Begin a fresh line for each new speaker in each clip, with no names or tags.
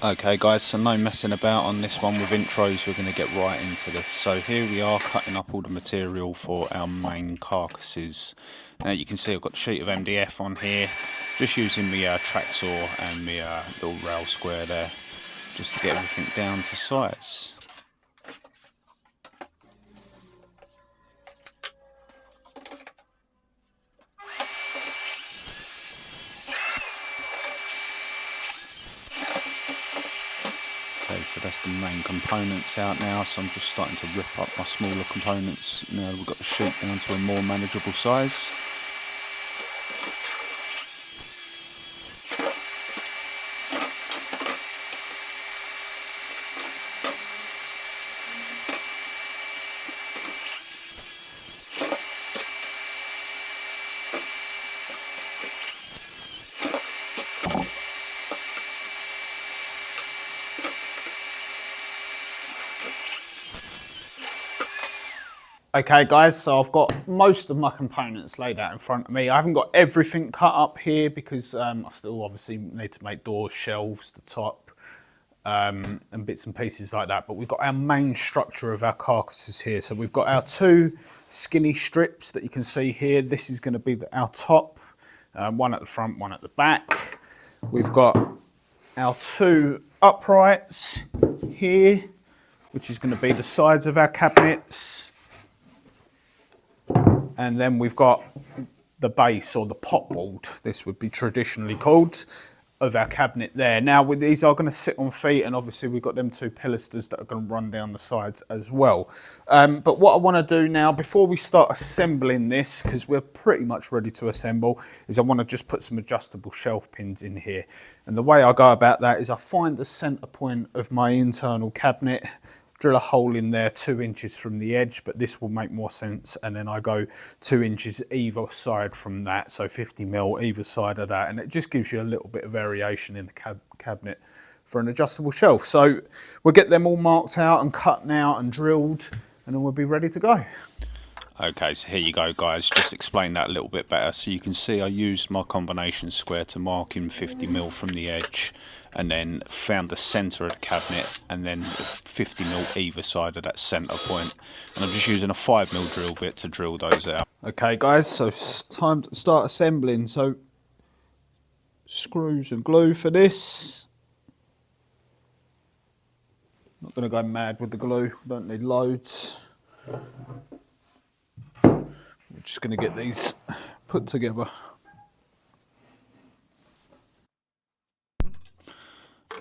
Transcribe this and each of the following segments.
Okay guys, so no messing about on this one with intros, we're going to get right into this. So here we are cutting up all the material for our main carcasses. Now you can see I've got a sheet of MDF on here, just using my track saw and my little rail square there, just to get everything down to size. Okay, so that's the main components out now, so I'm just starting to rip up my smaller components. Now we've got the sheet down to a more manageable size. Okay guys, so I've got most of my components laid out in front of me. I haven't got everything cut up here because I still obviously need to make doors, shelves, the top, and bits and pieces like that. But we've got our main structure of our carcasses here. So we've got our two skinny strips that you can see here. This is going to be our top, one at the front, one at the back. We've got our two uprights here, which is going to be the sides of our cabinets. And then we've got the base, or the pot board, this would be traditionally called, of our cabinet there. Now with these are going to sit on feet, and obviously we've got them two pilasters that are going to run down the sides as well. But what I want to do now, before we start assembling this, because we're pretty much ready to assemble, is I want to just put some adjustable shelf pins in here. And the way I go about that is I find the center point of my internal cabinet, drill a hole in there 2 inches from the edge, but this will make more sense, and then I go 2 inches either side from that, so 50 mil either side of that, and it just gives you a little bit of variation in the cabinet for an adjustable shelf. So we'll get them all marked out and cut out and drilled, and then we'll be ready to go. Okay, so here you go guys, just explain that a little bit better. So you can see I used my combination square to mark in 50 mil from the edge, and then found the centre of the cabinet, and then 50 mil either side of that centre point. And I'm just using a 5 mil drill bit to drill those out. Okay guys, so it's time to start assembling. So screws and glue for this. Not going to go mad with the glue, don't need loads. We're just going to get these put together.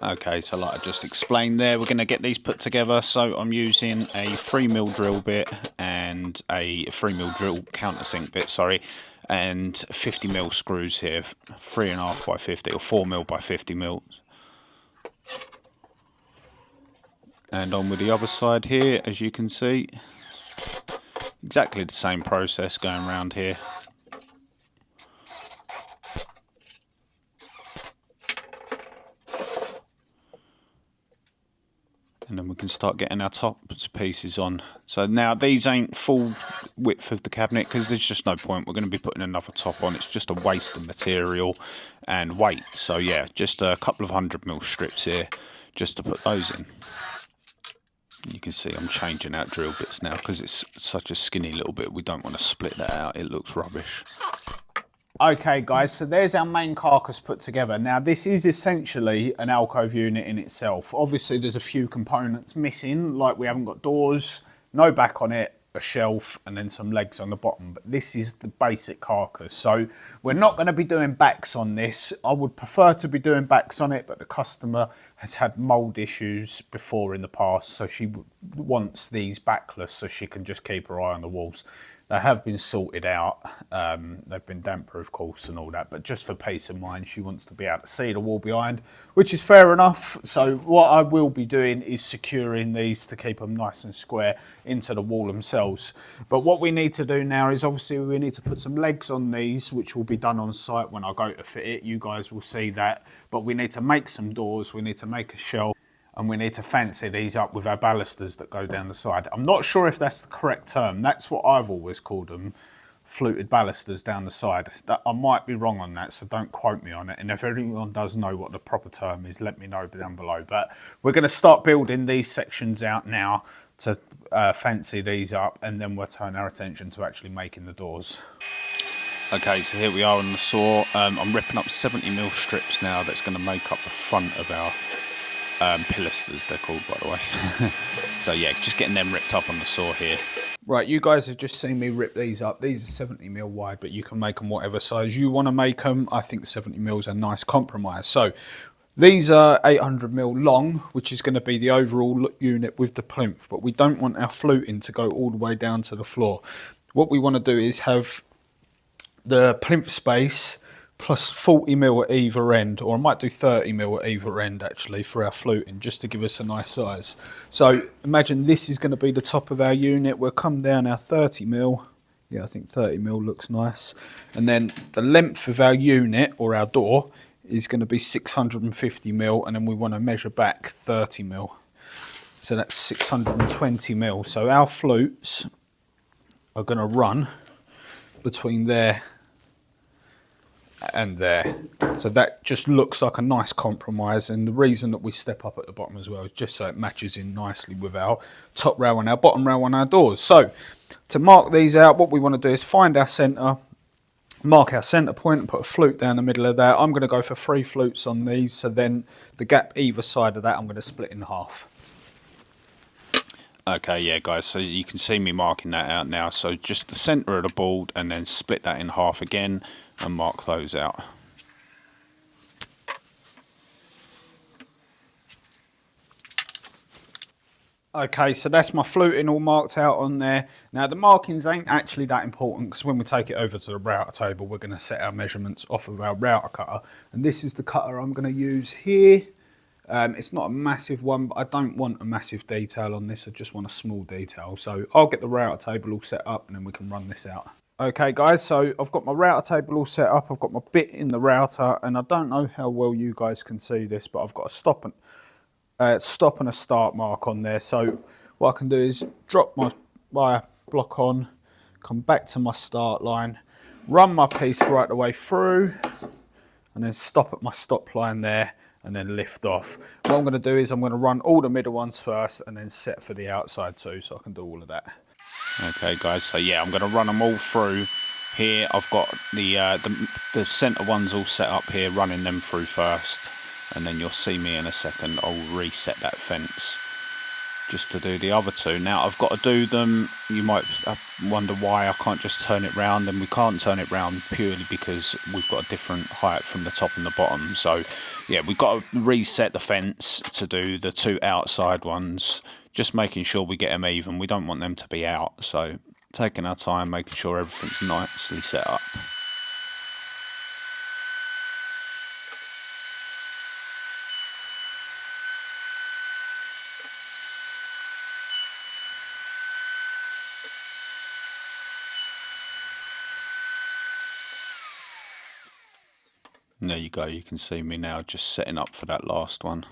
Okay, so like I just explained there, we're going to get these put together. So I'm using a 3 mil drill bit and a 3 mil drill countersink bit, sorry, and 50 mil screws here, 3.5 by 50 or 4 mil by 50 mil. And on with the other side here, as you can see, exactly the same process going around here. And then we can start getting our top pieces on. So now these ain't full width of the cabinet because there's just no point. We're going to be putting another top on. It's just a waste of material and weight. So yeah, just a couple of 100 mil strips here just to put those in. You can see I'm changing out drill bits now because it's such a skinny little bit. We don't want to split that out. It looks rubbish. Okay guys, so there's our main carcass put together. Now this is essentially an alcove unit in itself. Obviously there's a few components missing, like we haven't got doors, no back on it, a shelf, and then some legs on the bottom, but this is the basic carcass. So we're not going to be doing backs on this. I would prefer to be doing backs on it, but the customer has had mold issues before in the past, so she wants these backless so she can just keep her eye on the walls. They have been sorted out, they've been damp proof, of course, and all that, but just for peace of mind, she wants to be able to see the wall behind, which is fair enough. So what I will be doing is securing these to keep them nice and square into the wall themselves. But what we need to do now is obviously we need to put some legs on these, which will be done on site when I go to fit it. You guys will see that, but we need to make some doors, we need to make a shelf, and we need to fancy these up with our balusters that go down the side. I'm not sure if that's the correct term. That's what I've always called them fluted balusters down the side. I might be wrong on that, so don't quote me on it. And if anyone does know what the proper term is, let me know down below. But we're going to start building these sections out now to fancy these up, and then we'll turn our attention to actually making the doors. Okay, so here we are on the saw. I'm ripping up 70mm strips now. That's going to make up the front of our pilasters, they're called, by the way. So yeah, just getting them ripped up on the saw here. Right, you guys have just seen me rip these up. These are 70mm wide, but you can make them whatever size you want to make them. I think 70mm is a nice compromise. So these are 800mm long, which is going to be the overall unit with the plinth, but we don't want our fluting to go all the way down to the floor. What we want to do is have the plinth space plus 40mm at either end, or I might do 30mm at either end actually for our fluting, just to give us a nice size. So imagine this is going to be the top of our unit. We'll come down our 30mm. Yeah, I think 30mm looks nice. And then the length of our unit or our door is going to be 650mm, and then we want to measure back 30mm. So that's 620mm. So our flutes are going to run between there and there. So that just looks like a nice compromise, and the reason that we step up at the bottom as well is just so it matches in nicely with our top rail and our bottom rail on our doors. So to mark these out, what we want to do is find our centre, mark our centre point and put a flute down the middle of that. I'm going to go for 3 flutes on these, so then the gap either side of that I'm going to split in half. Okay, yeah guys, so you can see me marking that out now. So just the centre of the board and then split that in half again and mark those out. Okay, so that's my fluting all marked out on there. Now the markings ain't actually that important, because when we take it over to the router table, we're going to set our measurements off of our router cutter. And this is the cutter I'm going to use here. It's not a massive one, but I don't want a massive detail on this. I just want a small detail. So I'll get the router table all set up and then we can run this out. Okay guys, so I've got my router table all set up. I've got my bit in the router, and I don't know how well you guys can see this, but I've got a stop and a start mark on there. So what I can do is drop my wire block on, come back to my start line, run my piece right the way through, and then stop at my stop line there, and then lift off. What I'm going to do is I'm going to run all the middle ones first and then set for the outside too, so I can do all of that. Okay guys, so yeah, I'm going to run them all through here. I've got the centre ones all set up here, running them through first, and then you'll see me in a second. I'll reset that fence just to do the other two. Now I've got to do them, you might wonder why I can't just turn it round, and we can't turn it round purely because we've got a different height from the top and the bottom. So yeah, we've got to reset the fence to do the 2 outside ones, just making sure we get them even. We don't want them to be out, so taking our time, making sure everything's nicely set up. And there you go, you can see me now just setting up for that last one.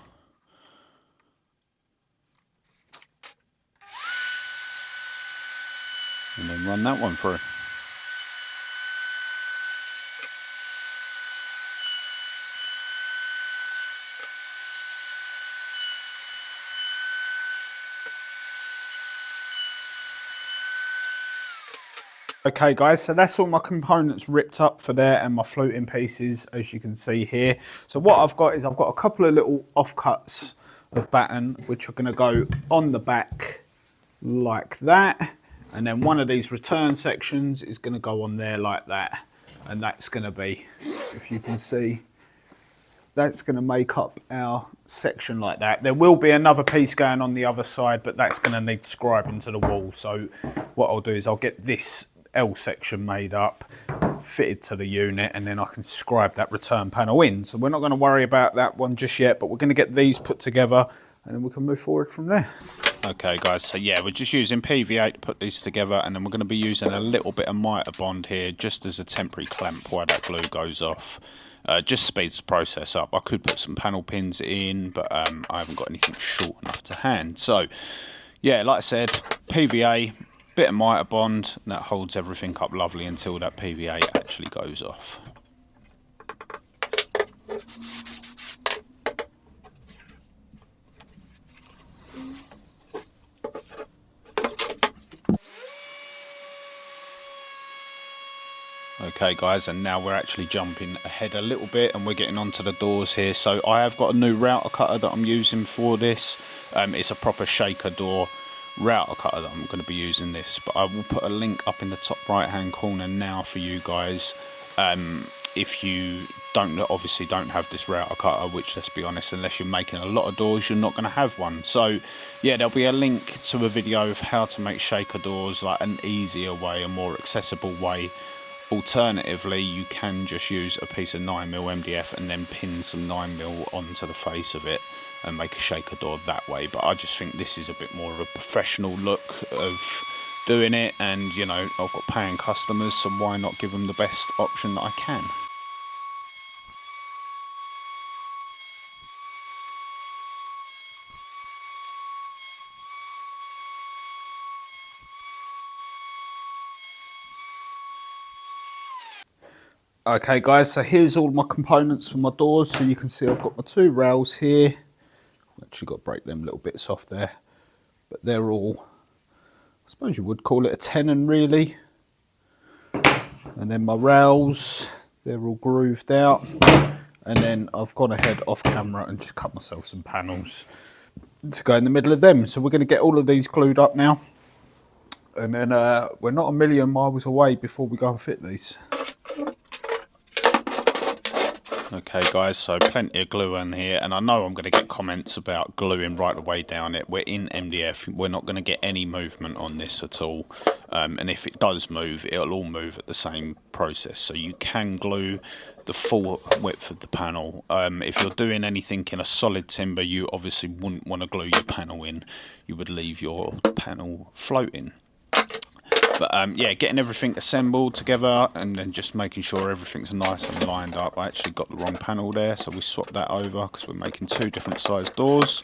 And then run that one through. Okay guys, so that's all my components ripped up for there, and my fluting pieces, as you can see here. So what I've got is I've got a couple of little offcuts of batten which are going to go on the back like that, and then one of these return sections is going to go on there like that, and that's going to be, if you can see, that's going to make up our section like that. There will be another piece going on the other side, but that's going to need scribing to the wall. So what I'll do is I'll get this L section made up, fitted to the unit, and then I can scribe that return panel in. So we're not going to worry about that one just yet, but we're going to get these put together and then we can move forward from there. Okay guys, so yeah, we're just using PVA to put these together, and then we're going to be using a little bit of mitre bond here just as a temporary clamp while that glue goes off. Just speeds the process up. I could put some panel pins in, but I haven't got anything short enough to hand. So yeah, like I said, PVA, Bit of mitre bond, that holds everything up lovely until that PVA actually goes off. Okay guys, and now we're actually jumping ahead a little bit and we're getting onto the doors here. So I have got a new router cutter that I'm using for this. It's a proper shaker door router cutter that I'm going to be using this, but I will put a link up in the top right hand corner now for you guys. If you obviously don't have this router cutter, which, let's be honest, unless you're making a lot of doors, you're not going to have one. So yeah, there'll be a link to a video of how to make shaker doors, like an easier way, a more accessible way. Alternatively, you can just use a piece of 9mm MDF and then pin some 9mm onto the face of it and make a shaker door that way. But I just think this is a bit more of a professional look of doing it, and you know, I've got paying customers, so why not give them the best option that I can. Okay guys, so here's all my components for my doors. So you can see I've got my 2 rails here. I've actually got to break them little bits off there, but they're all, I suppose you would call it a tenon really. And then my rails, they're all grooved out. And then I've gone ahead off camera and just cut myself some panels to go in the middle of them. So we're going to get all of these glued up now. And then we're not a million miles away before we go and fit these. Okay guys, so plenty of glue in here, and I know I'm going to get comments about gluing right the way down it. We're in MDF, we're not going to get any movement on this at all, and if it does move, it'll all move at the same process. So you can glue the full width of the panel. If you're doing anything in a solid timber, you obviously wouldn't want to glue your panel in, you would leave your panel floating. But yeah, getting everything assembled together and then just making sure everything's nice and lined up. I actually got the wrong panel there, so we swapped that over because we're making 2 different size doors.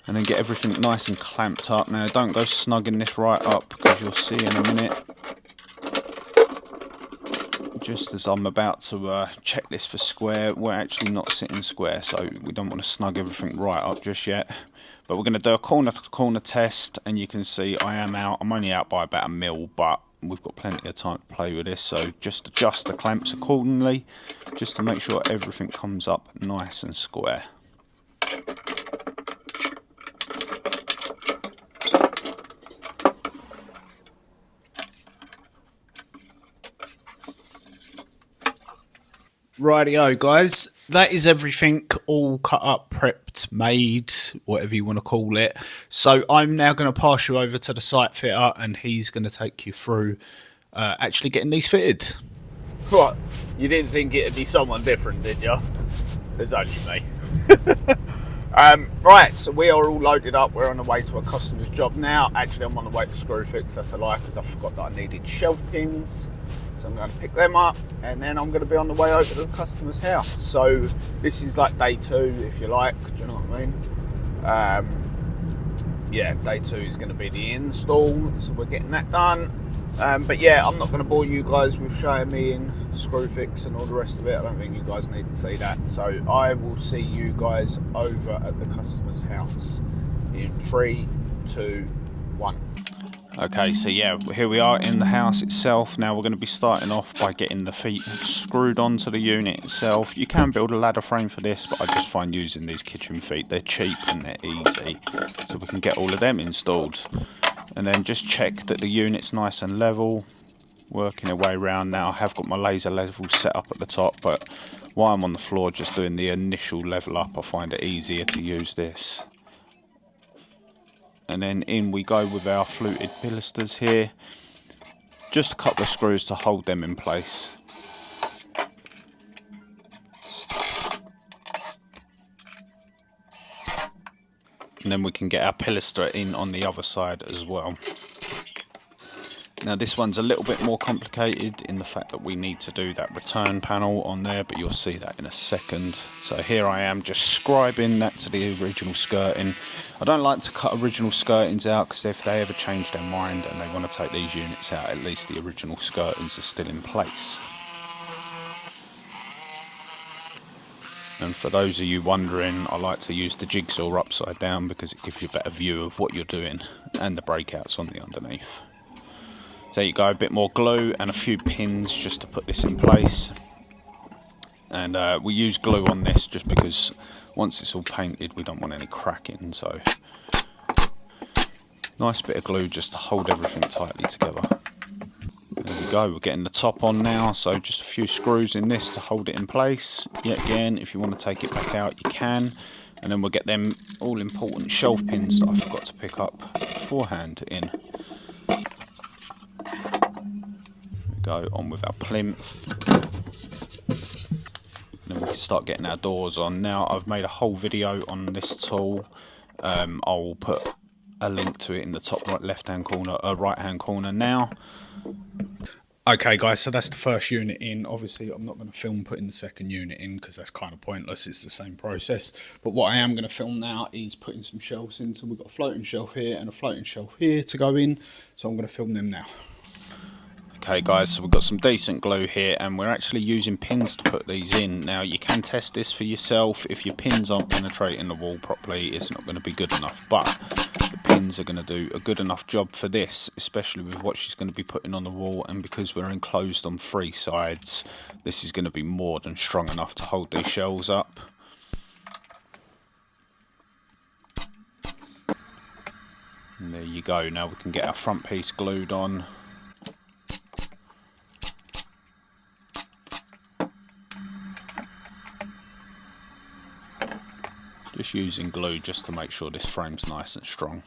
And then get everything nice and clamped up. Now don't go snugging this right up because you'll see in a minute. Just as I'm about to check this for square, we're actually not sitting square, so we don't want to snug everything right up just yet. But we're going to do a corner to corner test, and you can see I'm only out by about 1 mil, but we've got plenty of time to play with this. So just adjust the clamps accordingly, just to make sure everything comes up nice and square. Rightio guys, that is everything all cut up, prepped, made, whatever you want to call it. So I'm now going to pass you over to the site fitter, and he's going to take you through actually getting these fitted.
What? You didn't think it'd be someone different, did you? There's only me. Right, so we are all loaded up. We're on the way to a customer's job now. Actually, I'm on the way to Screwfix. That's a lie, because I forgot that I needed shelf pins. So I'm going to pick them up, and then I'm going to be on the way over to the customer's house. So this is like day 2, if you like. Do you know what I mean? Yeah, day 2 is going to be the install. So we're getting that done. But yeah, I'm not going to bore you guys with showing me in Screwfix and all the rest of it. I don't think you guys need to see that. So I will see you guys over at the customer's house in 3, 2, 1.
Okay, so yeah, here we are in the house itself. Now we're going to be starting off by getting the feet screwed onto the unit itself. You can build a ladder frame for this, but I just find using these kitchen feet, they're cheap and they're easy. So we can get all of them installed. And then just check that the unit's nice and level. Working our way around now. I have got my laser level set up at the top, but while I'm on the floor just doing the initial level up, I find it easier to use this. And then in we go with our fluted pilasters here. Just a couple of screws to hold them in place. And then we can get our pilaster in on the other side as well. Now this one's a little bit more complicated in the fact that we need to do that return panel on there, but you'll see that in a second. So here I am just scribing that to the original skirting. I don't like to cut original skirtings out because if they ever change their mind and they want to take these units out, at least the original skirtings are still in place. And for those of you wondering, I like to use the jigsaw upside down because it gives you a better view of what you're doing and the breakouts on the underneath. So there you go, a bit more glue and a few pins just to put this in place. And we use glue on this just because once it's all painted we don't want any cracking, so nice bit of glue just to hold everything tightly together. There we go, we're getting the top on now, so just a few screws in this to hold it in place. Yet again, if you want to take it back out you can, and then we'll get them all important shelf pins that I forgot to pick up beforehand in. Go on with our plinth, and then we can start getting our doors on. Now I've made a whole video on this tool. I'll put a link to it in the top right left hand corner, right hand corner now. Okay guys, so that's the first unit in. Obviously I'm not going to film putting the second unit in because that's kind of pointless, it's the same process. But what I am going to film now is putting some shelves in. So we've got a floating shelf here and a floating shelf here to go in, so I'm going to film them now. Okay guys, so we've got some decent glue here and we're actually using pins to put these in. Now you can test this for yourself. If your pins aren't penetrating the wall properly, it's not going to be good enough, but the pins are going to do a good enough job for this, especially with what she's going to be putting on the wall. And because we're enclosed on 3 sides, this is going to be more than strong enough to hold these shelves up. And there you go, now we can get our front piece glued on. Just using glue just to make sure this frame's nice and strong.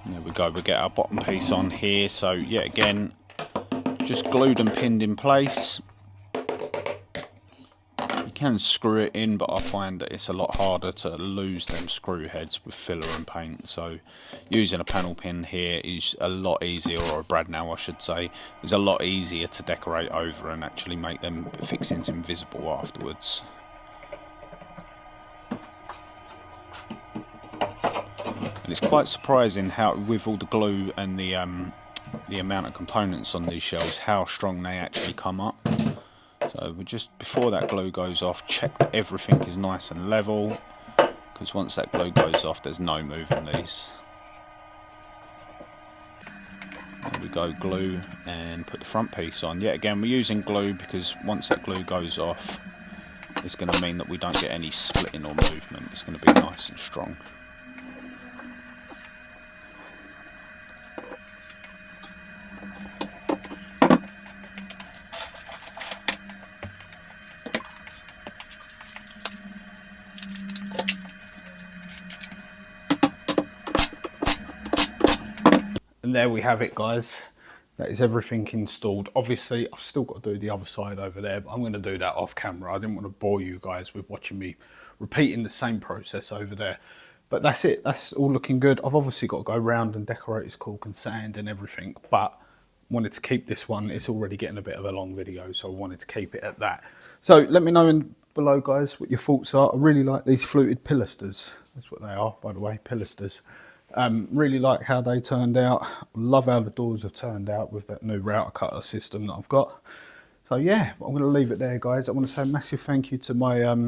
There we go, we get our bottom piece on here, so yet again, just glued and pinned in place. You can screw it in, but I find that it's a lot harder to lose them screw heads with filler and paint, so using a panel pin here is a lot easier, or a brad nail I should say, is a lot easier to decorate over and actually make them fixings invisible afterwards. And it's quite surprising how, with all the glue and the amount of components on these shelves, how strong they actually come up. So we just, before that glue goes off, check that everything is nice and level, because once that glue goes off there's no moving these. There we go, glue, and put the front piece on. Yet again, we're using glue because once that glue goes off it's going to mean that we don't get any splitting or movement. It's going to be nice and strong. And there we have it guys, that is everything installed. Obviously I've still got to do the other side over there, but I'm going to do that off camera. I didn't want to bore you guys with watching me repeating the same process over there. But that's it, that's all looking good. I've obviously got to go round and decorate his caulk and sand and everything, but wanted to keep this one, it's already getting a bit of a long video, so I wanted to keep it at that. So let me know below guys what your thoughts are. I really like these fluted pilasters, that's what they are by the way, pilasters. Really like how they turned out. Love how the doors have turned out with that new router cutter system that I've got. So yeah, I'm going to leave it there guys. I want to say a massive thank you to my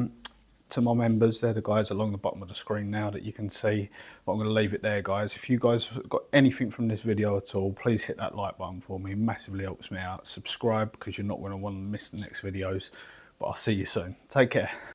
members. They're the guys along the bottom of the screen now that you can see. But I'm going to leave it there guys. If you guys got anything from this video at all, please hit that like button for me. It massively helps me out. Subscribe because you're not going to want to miss the next videos. But I'll see you soon. Take care.